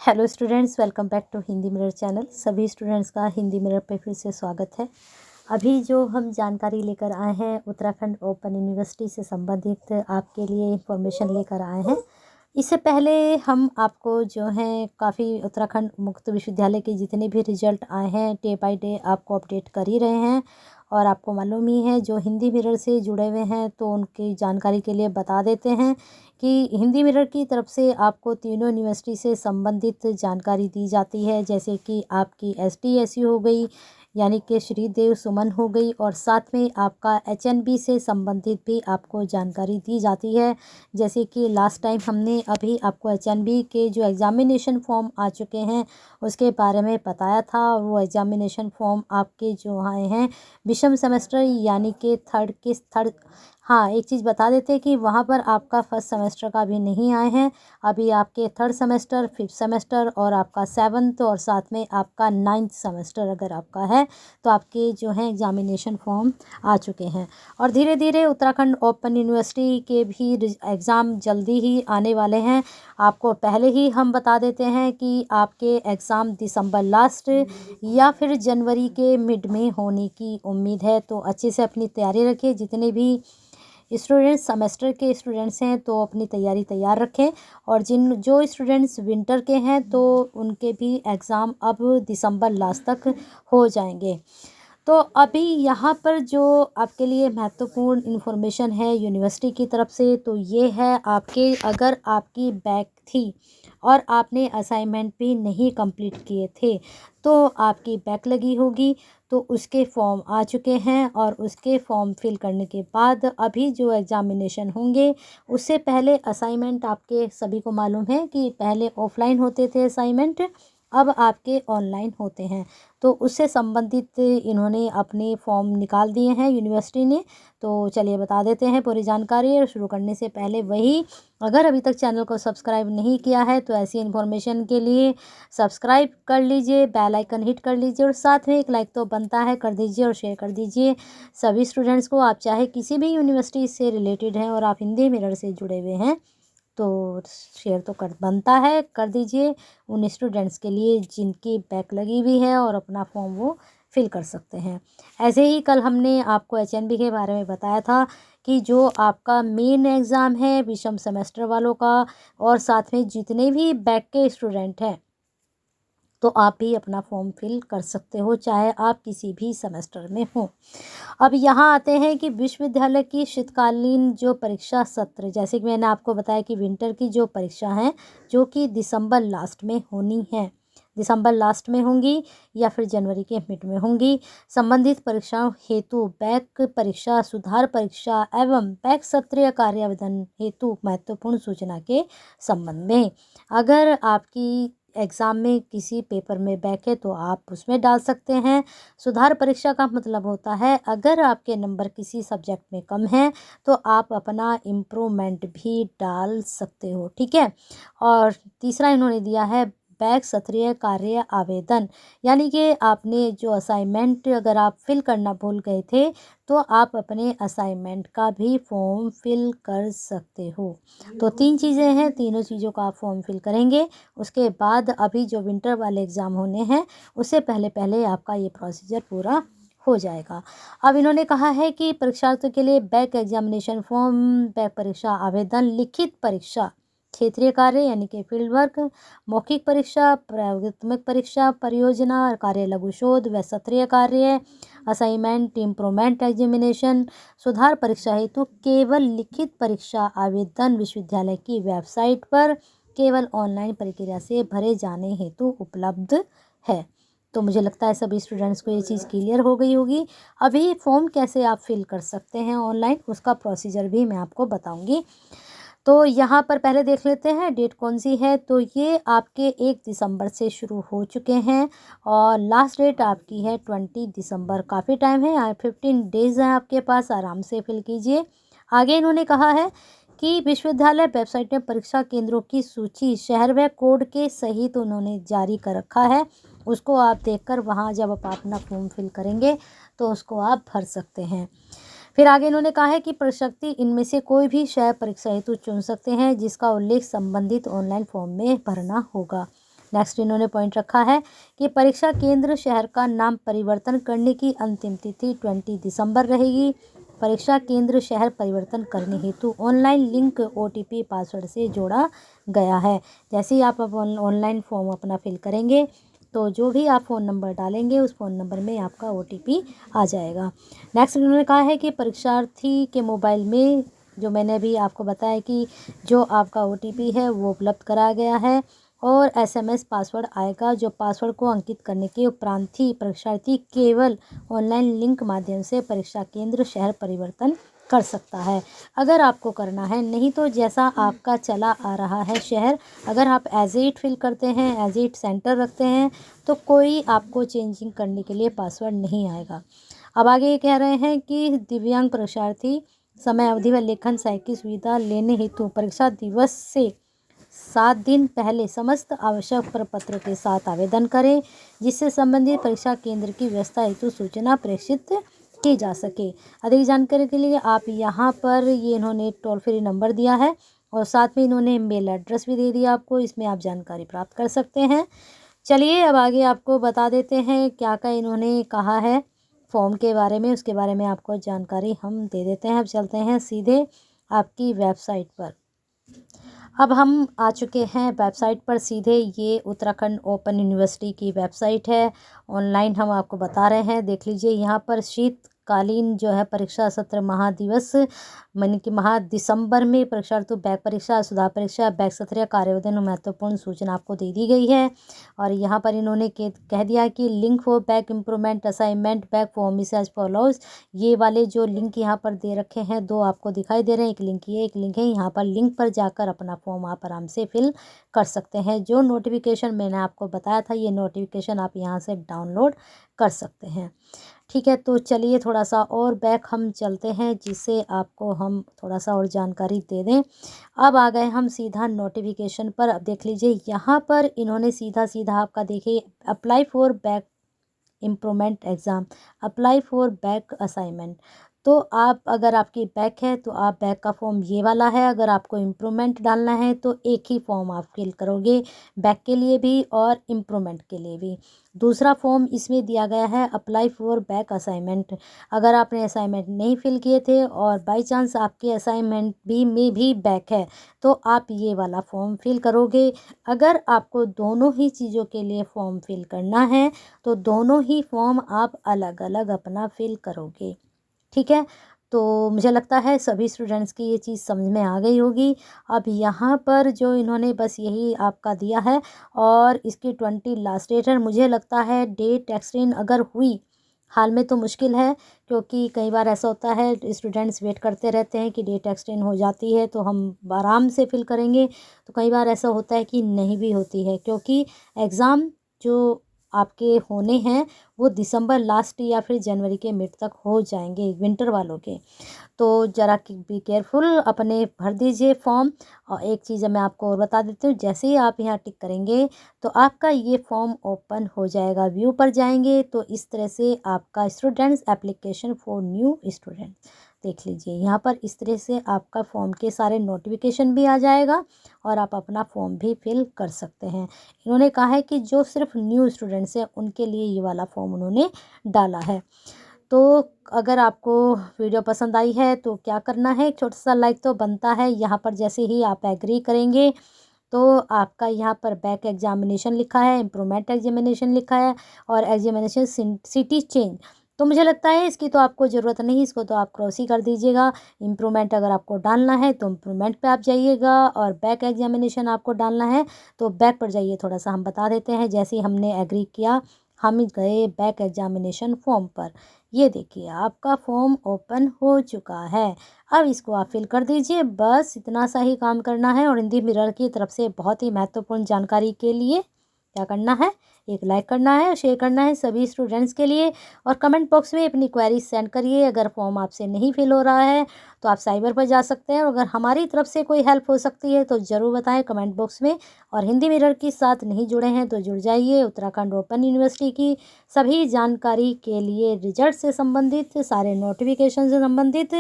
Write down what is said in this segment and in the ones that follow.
Hello students, welcome back to Hindi mirror channel. सभी students का Hindi mirror पे फिर से स्वागत है। अभी जो हम जानकारी लेकर आए हैं उत्तराखंड ओपन यूनिवर्सिटी से संबंधित आपके लिए इंफॉर्मेशन लेकर आए हैं। इससे पहले हम आपको जो है काफ़ी उत्तराखंड मुक्त विश्वविद्यालय के जितने भी रिजल्ट आए हैं डे बाय डे आपको अपडेट कर ही रहे हैं। और आपको मालूम ही है जो हिंदी मिरर से जुड़े हुए हैं तो उनकी जानकारी के लिए बता देते हैं कि हिंदी मिरर की तरफ से आपको तीनों यूनिवर्सिटी से संबंधित जानकारी दी जाती है, जैसे कि आपकी STSU हो गई यानी कि श्रीदेव सुमन हो गई, और साथ में आपका HNB से संबंधित भी आपको जानकारी दी जाती है। जैसे कि लास्ट टाइम हमने अभी आपको HNB के जो एग्ज़ामिनेशन फॉर्म आ चुके हैं उसके बारे में बताया था, और वो एग्ज़ामिनेशन फॉर्म आपके जो आए हैं विषम सेमेस्टर यानी कि थर्ड। हाँ, एक चीज़ बता देते हैं कि वहाँ पर आपका फर्स्ट सेमेस्टर का भी नहीं आए हैं। अभी आपके थर्ड सेमेस्टर, फिफ्थ सेमेस्टर और आपका सेवन्थ और साथ में आपका नाइन्थ सेमेस्टर अगर आपका है तो आपके जो हैं एग्ज़ामिनेशन फॉर्म आ चुके हैं। और धीरे धीरे उत्तराखंड ओपन यूनिवर्सिटी के भी एग्ज़ाम जल्दी ही आने वाले हैं। आपको पहले ही हम बता देते हैं कि आपके एग्ज़ाम दिसंबर लास्ट या फिर जनवरी के मिड में होने की उम्मीद है। तो अच्छे से अपनी तैयारी रखिए। जितने भी स्टूडेंट्स सेमेस्टर के स्टूडेंट्स हैं तो अपनी तैयारी तैयार रखें, और जो स्टूडेंट्स विंटर के हैं तो उनके भी एग्ज़ाम अब दिसंबर लास्ट तक हो जाएंगे। तो अभी यहाँ पर जो आपके लिए महत्वपूर्ण इन्फॉर्मेशन है यूनिवर्सिटी की तरफ से तो ये है, आपके अगर आपकी बैक थी और आपने असाइनमेंट भी नहीं कंप्लीट किए थे तो आपकी बैक लगी होगी, तो उसके फॉर्म आ चुके हैं। और उसके फॉर्म फिल करने के बाद अभी जो एग्ज़ामिनेशन होंगे उससे पहले असाइनमेंट आपके सभी को मालूम है कि पहले ऑफलाइन होते थे असाइनमेंट, अब आपके ऑनलाइन होते हैं। तो उससे संबंधित इन्होंने अपने फॉर्म निकाल दिए हैं यूनिवर्सिटी ने। तो चलिए बता देते हैं पूरी जानकारी। और शुरू करने से पहले वही, अगर अभी तक चैनल को सब्सक्राइब नहीं किया है तो ऐसी इन्फॉर्मेशन के लिए सब्सक्राइब कर लीजिए, बेल आइकन हिट कर लीजिए, और साथ में एक लाइक तो बनता है, कर दीजिए और शेयर कर दीजिए सभी स्टूडेंट्स को। आप चाहे किसी भी यूनिवर्सिटी से रिलेटेड हैं और आप हिंदी मिरर से जुड़े हुए हैं तो शेयर तो कर बनता है, कर दीजिए उन स्टूडेंट्स के लिए जिनकी बैक लगी हुई है और अपना फॉर्म वो फिल कर सकते हैं। ऐसे ही कल हमने आपको HNB के बारे में बताया था कि जो आपका मेन एग्ज़ाम है विषम सेमेस्टर वालों का, और साथ में जितने भी बैक के स्टूडेंट हैं तो आप भी अपना फॉर्म फिल कर सकते हो, चाहे आप किसी भी सेमेस्टर में हो। अब यहाँ आते हैं कि विश्वविद्यालय की शीतकालीन जो परीक्षा सत्र, जैसे कि मैंने आपको बताया कि विंटर की जो परीक्षा है जो कि दिसंबर लास्ट में होनी है, दिसंबर लास्ट में होंगी या फिर जनवरी के मिड में होंगी। संबंधित परीक्षाओं हेतु बैक परीक्षा, सुधार परीक्षा एवं बैक सत्रीय कार्य आवेदन हेतु महत्वपूर्ण सूचना के संबंध में, अगर आपकी एग्ज़ाम में किसी पेपर में बैक है तो आप उसमें डाल सकते हैं। सुधार परीक्षा का मतलब होता है अगर आपके नंबर किसी सब्जेक्ट में कम हैं तो आप अपना इम्प्रूवमेंट भी डाल सकते हो, ठीक है। और तीसरा इन्होंने दिया है बैक सत्रीय कार्य आवेदन, यानी कि आपने जो असाइनमेंट अगर आप फिल करना भूल गए थे तो आप अपने असाइनमेंट का भी फॉर्म फिल कर सकते हो। तो तीन चीज़ें हैं, तीनों चीज़ों का आप फॉर्म फिल करेंगे। उसके बाद अभी जो विंटर वाले एग्ज़ाम होने हैं उससे पहले पहले आपका ये प्रोसीजर पूरा हो जाएगा। अब इन्होंने कहा है कि परीक्षार्थियों के लिए बैक एग्जामिनेशन फॉर्म, बैक परीक्षा आवेदन, लिखित परीक्षा, क्षेत्रीय कार्य यानी कि फील्ड वर्क, मौखिक परीक्षा, प्रयोगात्मक परीक्षा, परियोजना और कार्य, लघु शोध व सत्रीय कार्य, असाइनमेंट, इम्प्रूवमेंट एग्जामिनेशन, सुधार परीक्षा हेतु केवल लिखित परीक्षा आवेदन विश्वविद्यालय की वेबसाइट पर केवल ऑनलाइन प्रक्रिया से भरे जाने हेतु उपलब्ध है। तो मुझे लगता है सभी स्टूडेंट्स को ये चीज़ क्लियर हो गई होगी। अभी फॉर्म कैसे आप फिल कर सकते हैं ऑनलाइन, उसका प्रोसीजर भी मैं आपको बताऊंगी। तो यहाँ पर पहले देख लेते हैं डेट कौन सी है। तो ये आपके 1 दिसंबर से शुरू हो चुके हैं और लास्ट डेट आपकी है 20 दिसंबर। काफ़ी टाइम है, 15 डेज़ हैं आपके पास, आराम से फिल कीजिए। आगे इन्होंने कहा है कि विश्वविद्यालय वेबसाइट में परीक्षा केंद्रों की सूची शहर व कोड के सहित उन्होंने जारी कर रखा है। उसको आप देखकर वहाँ जब आप अपना फॉर्म फिल करेंगे तो उसको आप भर सकते हैं। फिर आगे इन्होंने कहा है कि परीक्षार्थी इनमें से कोई भी शहर परीक्षा हेतु चुन सकते हैं, जिसका उल्लेख संबंधित ऑनलाइन फॉर्म में भरना होगा। नेक्स्ट इन्होंने पॉइंट रखा है कि परीक्षा केंद्र शहर का नाम परिवर्तन करने की अंतिम तिथि 20 दिसंबर रहेगी। परीक्षा केंद्र शहर परिवर्तन करने हेतु ऑनलाइन लिंक OTP पासवर्ड से जोड़ा गया है। जैसे ही आप ऑनलाइन फॉर्म अपना फिल करेंगे तो जो भी आप फ़ोन नंबर डालेंगे उस फ़ोन नंबर में आपका OTP आ जाएगा। नेक्स्ट उन्होंने कहा है कि परीक्षार्थी के मोबाइल में, जो मैंने अभी आपको बताया कि जो आपका OTP है वो उपलब्ध कराया गया है, और SMS पासवर्ड आएगा, जो पासवर्ड को अंकित करने के उपरांत ही परीक्षार्थी केवल ऑनलाइन लिंक माध्यम से परीक्षा केंद्र शहर परिवर्तन कर सकता है, अगर आपको करना है। नहीं तो जैसा आपका चला आ रहा है शहर, अगर आप एज इट फिल करते हैं, एज इट सेंटर रखते हैं, तो कोई आपको चेंजिंग करने के लिए पासवर्ड नहीं आएगा। अब आगे ये कह रहे हैं कि दिव्यांग परीक्षार्थी समय अवधि व लेखन सहायक की सुविधा लेने हेतु परीक्षा दिवस से 7 दिन पहले समस्त आवश्यक प्रपत्र के साथ आवेदन करें, जिससे संबंधित परीक्षा केंद्र की व्यवस्था हेतु सूचना प्रेषित की जा सके। अधिक जानकारी के लिए आप यहाँ पर ये इन्होंने टोल फ्री नंबर दिया है, और साथ में इन्होंने मेल एड्रेस भी दे दिया आपको, इसमें आप जानकारी प्राप्त कर सकते हैं। चलिए अब आगे आपको बता देते हैं क्या क्या इन्होंने कहा है फॉर्म के बारे में, उसके बारे में आपको जानकारी हम दे देते हैं। अब चलते हैं सीधे आपकी वेबसाइट पर। अब हम आ चुके हैं वेबसाइट पर सीधे। ये उत्तराखंड ओपन यूनिवर्सिटी की वेबसाइट है, ऑनलाइन हम आपको बता रहे हैं। देख लीजिए यहाँ पर शीतकालीन जो है परीक्षा सत्र महादिवस मन की दिसंबर में परीक्षा तो बैक परीक्षा, सुधार परीक्षा, बैक सत्र कार्यावधि महत्वपूर्ण सूचना आपको दे दी गई है। और यहाँ पर इन्होंने कह दिया कि link for back improvement assignment back form is as follows. ये वाले जो लिंक यहाँ पर दे रखे हैं, दो आपको दिखाई दे रहे हैं, एक लिंक ये, एक लिंक है। यहाँ पर लिंक पर जाकर अपना फॉर्म आप आराम से फिल कर सकते हैं। जो नोटिफिकेशन मैंने आपको बताया था, ये नोटिफिकेशन आप यहाँ से डाउनलोड कर सकते हैं। ठीक है, तो चलिए थोड़ा सा और बैक हम चलते हैं, जिससे आपको हम थोड़ा सा और जानकारी दे दें। अब आ गए हम सीधा नोटिफिकेशन पर। अब देख लीजिए यहाँ पर इन्होंने सीधा सीधा आपका देखिए, apply for back improvement exam, apply for back assignment. तो आप अगर आपकी बैक है तो आप बैक का फॉर्म ये वाला है, अगर आपको इम्प्रूवमेंट डालना है तो एक ही फॉर्म आप फिल करोगे, बैक के लिए भी और इम्प्रूवमेंट के लिए भी। दूसरा फॉर्म इसमें दिया गया है अप्लाई फॉर बैक असाइनमेंट। अगर आपने असाइनमेंट नहीं फिल किए थे और बाई चांस आपके असाइनमेंट में भी बैक है, तो आप ये वाला फॉर्म फिल करोगे। अगर आपको दोनों ही चीज़ों के लिए फॉर्म फिल करना है तो दोनों ही फॉर्म आप अलग अलग अपना फिल करोगे। ठीक है, तो मुझे लगता है सभी स्टूडेंट्स की ये चीज़ समझ में आ गई होगी। अब यहाँ पर जो इन्होंने बस यही आपका दिया है, और इसकी 20 लास्ट डेट है। मुझे लगता है डेट एक्सटेंड अगर हुई, हाल में तो मुश्किल है, क्योंकि कई बार ऐसा होता है स्टूडेंट्स वेट करते रहते हैं कि डेट एक्सटेंड हो जाती है तो हम आराम से फिल करेंगे। तो कई बार ऐसा होता है कि नहीं भी होती है, क्योंकि एग्ज़ाम जो आपके होने हैं वो दिसंबर लास्ट या फिर जनवरी के मिड तक हो जाएंगे विंटर वालों के। तो ज़रा बी केयरफुल, अपने भर दीजिए फॉर्म। और एक चीज़ मैं आपको और बता देती हूँ, जैसे ही आप यहाँ टिक करेंगे तो आपका ये फॉर्म ओपन हो जाएगा। व्यू पर जाएंगे तो इस तरह से आपका students application for new student, देख लीजिए यहाँ पर इस तरह से आपका फॉर्म के सारे नोटिफिकेशन भी आ जाएगा, और आप अपना फॉर्म भी फिल कर सकते हैं। इन्होंने कहा है कि जो सिर्फ न्यू स्टूडेंट्स हैं उनके लिए ये वाला फॉर्म उन्होंने डाला है। तो अगर आपको वीडियो पसंद आई है तो क्या करना है, एक छोटा सा लाइक तो बनता है। यहाँ पर जैसे ही आप एग्री करेंगे तो आपका यहाँ पर बैक एग्जामिनेशन लिखा है, इम्प्रूवमेंट एग्जामिनेशन लिखा है, और एग्जामिनेशन सिटी चेंज, तो मुझे लगता है इसकी तो आपको ज़रूरत नहीं, इसको तो आप क्रॉस ही कर दीजिएगा। इम्प्रूवमेंट अगर आपको डालना है तो इम्प्रूवमेंट पे आप जाइएगा, और बैक एग्जामिनेशन आपको डालना है तो बैक पर जाइए। थोड़ा सा हम बता देते हैं, जैसे ही हमने एग्री किया हम गए बैक एग्जामिनेशन फॉर्म पर। ये देखिए आपका फॉर्म ओपन हो चुका है। अब इसको आप फिल कर दीजिए, बस इतना सा ही काम करना है। और हिंदी मिरर की तरफ से बहुत ही महत्वपूर्ण जानकारी के लिए क्या करना है, एक लाइक करना है और शेयर करना है सभी स्टूडेंट्स के लिए। और कमेंट बॉक्स में अपनी क्वेरीज सेंड करिए। अगर फॉर्म आपसे नहीं फिल हो रहा है तो आप साइबर पर जा सकते हैं, और अगर हमारी तरफ से कोई हेल्प हो सकती है तो ज़रूर बताएं कमेंट बॉक्स में। और हिंदी मिरर के साथ नहीं जुड़े हैं तो जुड़ जाइए। उत्तराखंड ओपन यूनिवर्सिटी की सभी जानकारी के लिए, रिजल्ट से संबंधित, सारे नोटिफिकेशन से संबंधित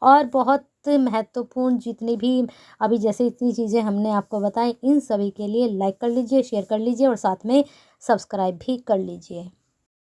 और बहुत महत्वपूर्ण जितनी भी अभी जैसे इतनी चीज़ें हमने आपको बताई, इन सभी के लिए लाइक कर लीजिए, शेयर कर लीजिए और साथ में सब्सक्राइब भी कर लीजिए।